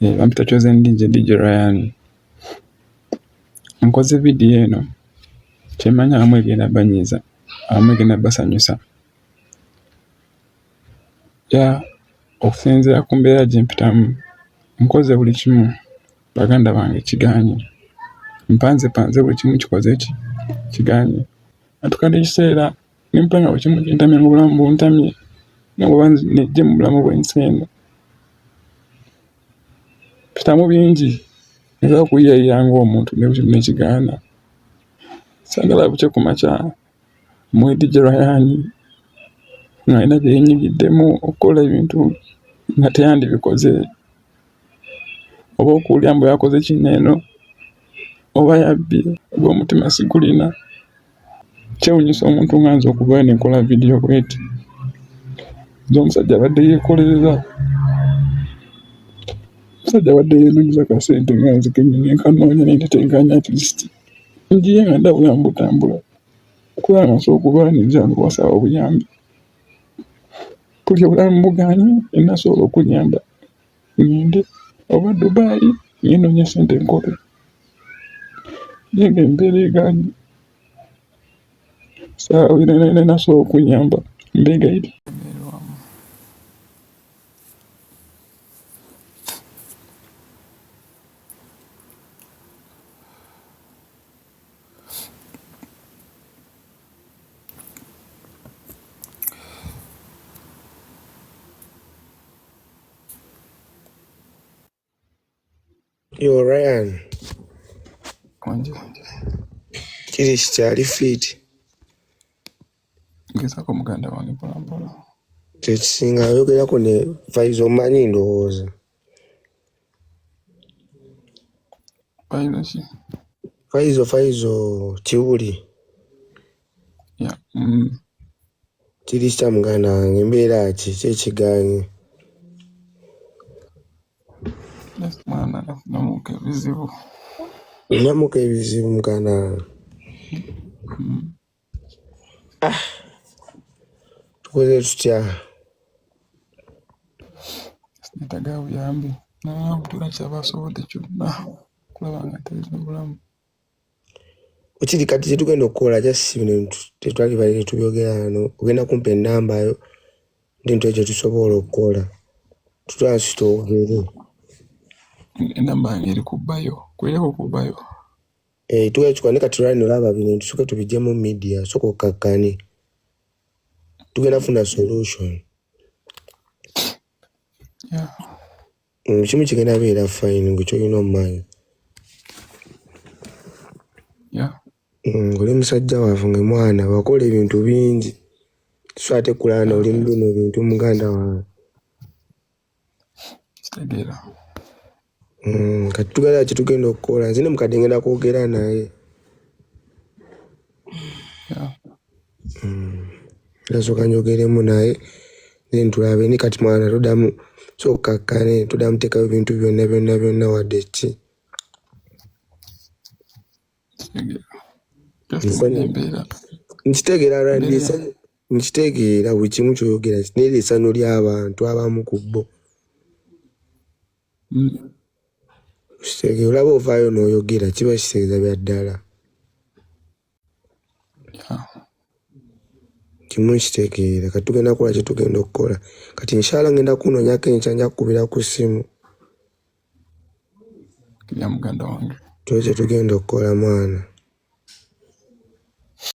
Bampita Chosen DJ Ryan. Nkoze video eno kyemanya amwe egenda banyiza amwe egenda basanyusa okusinziira ku mbeera gye mpitamu. Nkoze buli kimu baganda bange kiganye, mpanze buli kimu kikoze kiganye. Atukadde ekiseera nimpanga buli kimu kintamye mu bulamu buntamye nobwoba nejje mu bulamu bw'ensi eno. Mpitamu bingi ngezaako okuyiyayiya ng'omuntu ne buli kimu nekigaana. Saagala bukye ku makya mu DJ Ryan nga alina bye yeenyigiddemu okukola ebintu nga teyandibikoze, oba okuwulira mbu yakoze kino eno oba yabbye, oba omutima sigulina. Kyewuunyisa omuntu nga nze okuvaayo ne nkola vidiyo bw'eti. Nze omusajja abadde yeekolerera, omusajja abadde yeenumiza kasente nga nze kennyini nkanoonya naye tenkanya at least ngiye nga ndabula mu butambula kuba nga nsobola okuvaayo ne nzira n'okuwasaba obuyambi. Buli obulamu buganye nasobola okunyamba ngende oba Dubai nnoonye sente nkole naye ng'embeera eganye saawa nasobola okunyamba mbeegayirira. Yo Ryan, Konje kiri kikyali fit? ngezaako muganda wange mpolampola. Kyekisinga oyogerako ne Faizo omanyi ndowooza? Faizo ki? Faizo Kiwuli. Kiri kitya muganda wange, embeera ki kyekiganye? Mwana nafunamuka ebizibu. Namuka ebizibu muganda wange. Tukoze tutya? Sinetaga buyambi nabutuula kyabasobodde kyonna kulaba nga ntereeza obulamu. Okiri kati kyetugenda okukola just bino tetwali balire tubyogera wano, ogenda kumpa ennamba yo ndintu ekyo tusobola okukola tutwasitogere. Ennamba yange eri kubbayo, kuireko kubbayo. Tuwe chukwane kati Ryan olaba bino tusuke tubijjemu media soko kakkane. Tugenda funa solution. Kimu kigenda beera fine ng'ekyo olina omumanyi. Oli musajja waffe nga mwana wakola ebintu bingi. So ate kulana oli mu bino bintu muganda wange. Kitegeera. Kati tugala kitugenda okukola nze ne mukadde ngenda kwogera naye. Nasooka njogeremu naye nentulabe ni kati mwana tuddamu so kakkane tuddamu teekayo ebintu byonna wadde ki. Nkitegeera Ryan, nkitegeera buli kimu kyoyogera naye essanyu ly'abantu abamu ku bo. Kitegeera olaba ovaayo n'oyogera kiba kitegeeza bya ddala. Kimu kitegeera kati tugenda kukola kye tugenda okukola. Kati inshallah ngenda kunoonyako enkya nja kukubira ku ssimu. Kya muganda wange. Kyo kye tugenda okukola mwana.